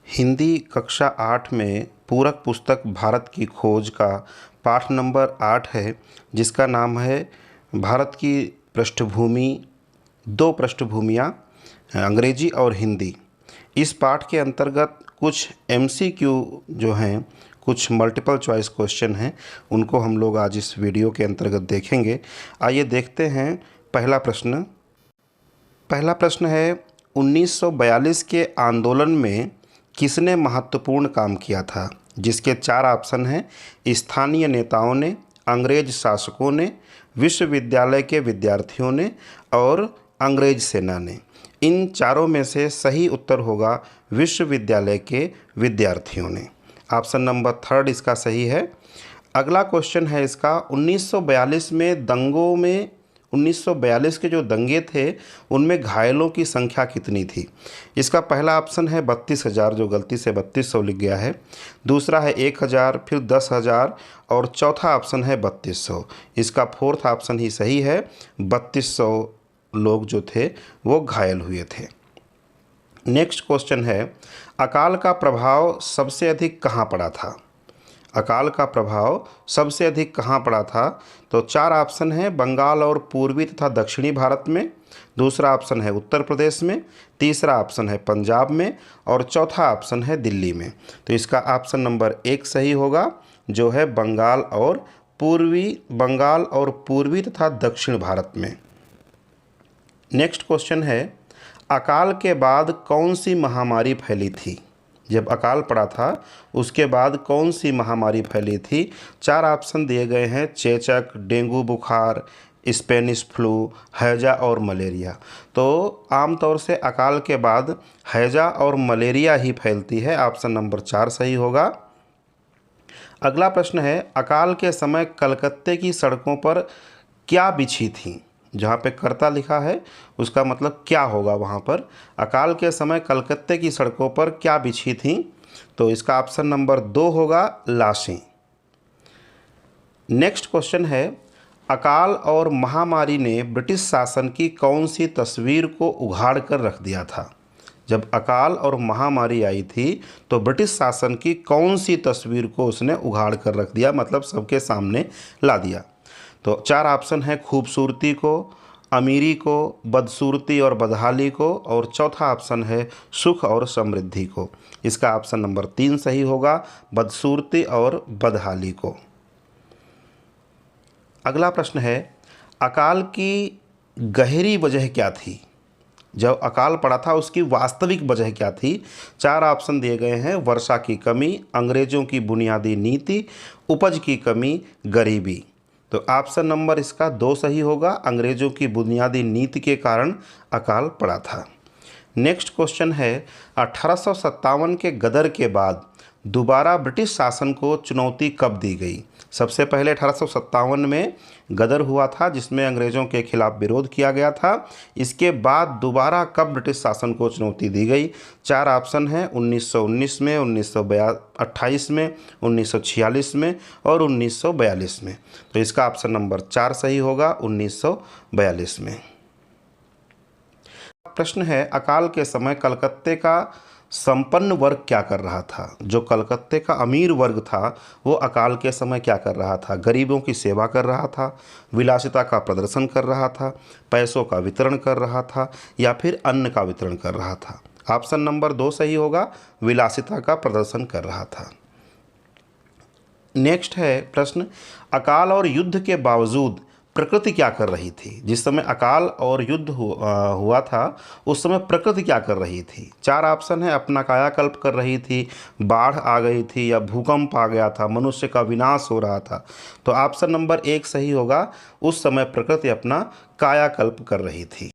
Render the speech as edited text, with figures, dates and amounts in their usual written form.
हिंदी कक्षा 8 में पूरक पुस्तक भारत की खोज का पाठ नंबर 8 है, जिसका नाम है भारत की पृष्ठभूमि, दो पृष्ठभूमियाँ, अंग्रेजी और हिंदी। इस पाठ के अंतर्गत कुछ एमसीक्यू जो हैं, कुछ मल्टीपल चॉइस क्वेश्चन हैं, उनको हम लोग आज इस वीडियो के अंतर्गत देखेंगे। आइए देखते हैं पहला प्रश्न है 1942 के आंदोलन में किसने महत्वपूर्ण काम किया था? जिसके 4 ऑप्शन हैं। स्थानीय नेताओं ने, अंग्रेज शासकों ने, विश्वविद्यालय के विद्यार्थियों ने और अंग्रेज सेना ने। इन चारों में से सही उत्तर होगा विश्वविद्यालय के विद्यार्थियों ने। ऑप्शन नंबर 3 इसका सही है। अगला क्वेश्चन है इसका 1942 के जो दंगे थे उनमें घायलों की संख्या कितनी थी? इसका पहला ऑप्शन है 32,000, जो गलती से 3200 लिख गया है। दूसरा है 1,000, फिर 10,000 और चौथा ऑप्शन है 3200। इसका फोर्थ ऑप्शन ही सही है। 3200 लोग जो थे वो घायल हुए थे। नेक्स्ट क्वेश्चन है अकाल का प्रभाव सबसे अधिक कहाँ पड़ा था? अकाल का प्रभाव सबसे अधिक कहाँ पड़ा था? तो 4 ऑप्शन है बंगाल और पूर्वी तथा दक्षिणी भारत में। दूसरा ऑप्शन है उत्तर प्रदेश में। तीसरा ऑप्शन है पंजाब में और चौथा ऑप्शन है दिल्ली में। तो इसका ऑप्शन नंबर 1 सही होगा, जो है बंगाल और पूर्वी तथा दक्षिण भारत में। नेक्स्ट क्वेश्चन है अकाल के बाद कौन सी महामारी फैली थी? जब अकाल पड़ा था उसके बाद कौन सी महामारी फैली थी? 4 ऑप्शन दिए गए हैं। चेचक, डेंगू बुखार, स्पेनिश फ्लू, हैजा और मलेरिया। तो आमतौर से अकाल के बाद हैजा और मलेरिया ही फैलती है। ऑप्शन नंबर 4 सही होगा। अगला प्रश्न है अकाल के समय कलकत्ते की सड़कों पर क्या बिछी थी? जहाँ पे कर्ता लिखा है उसका मतलब क्या होगा वहाँ पर। अकाल के समय कलकत्ते की सड़कों पर क्या बिछी थी? तो इसका ऑप्शन नंबर 2 होगा लाशें। नेक्स्ट क्वेश्चन है अकाल और महामारी ने ब्रिटिश शासन की कौन सी तस्वीर को उघाड़ कर रख दिया था? जब अकाल और महामारी आई थी तो ब्रिटिश शासन की कौन सी तस्वीर को उसने उघाड़ कर रख दिया, मतलब सबके सामने ला दिया? तो 4 ऑप्शन है खूबसूरती को, अमीरी को, बदसूरती और बदहाली को और चौथा ऑप्शन है सुख और समृद्धि को। इसका ऑप्शन नंबर 3 सही होगा, बदसूरती और बदहाली को। अगला प्रश्न है अकाल की गहरी वजह क्या थी? जब अकाल पड़ा था उसकी वास्तविक वजह क्या थी? 4 ऑप्शन दिए गए हैं। वर्षा की कमी, अंग्रेजों की बुनियादी नीति, उपज की कमी, गरीबी। तो ऑप्शन नंबर इसका 2 सही होगा, अंग्रेजों की बुनियादी नीति के कारण अकाल पड़ा था। नेक्स्ट क्वेश्चन है 1857 के गदर के बाद दोबारा ब्रिटिश शासन को चुनौती कब दी गई? सबसे पहले 1857 में गदर हुआ था जिसमें अंग्रेज़ों के खिलाफ विरोध किया गया था। इसके बाद दोबारा कब ब्रिटिश शासन को चुनौती दी गई? 4 ऑप्शन हैं 1919 में, 1928 में, 1946 में और 1942 में। तो इसका ऑप्शन नंबर 4 सही होगा, 1942 में। प्रश्न है अकाल के समय कलकत्ते का संपन्न वर्ग क्या कर रहा था? जो कलकत्ते का अमीर वर्ग था वो अकाल के समय क्या कर रहा था? गरीबों की सेवा कर रहा था, विलासिता का प्रदर्शन कर रहा था, पैसों का वितरण कर रहा था या फिर अन्न का वितरण कर रहा था? ऑप्शन नंबर 2 सही होगा, विलासिता का प्रदर्शन कर रहा था। नेक्स्ट है प्रश्न अकाल और युद्ध के बावजूद प्रकृति क्या कर रही थी? जिस समय अकाल और युद्ध हुआ था उस समय प्रकृति क्या कर रही थी? 4 ऑप्शन है अपना कायाकल्प कर रही थी, बाढ़ आ गई थी या भूकंप आ गया था, मनुष्य का विनाश हो रहा था। तो ऑप्शन नंबर 1 सही होगा, उस समय प्रकृति अपना कायाकल्प कर रही थी।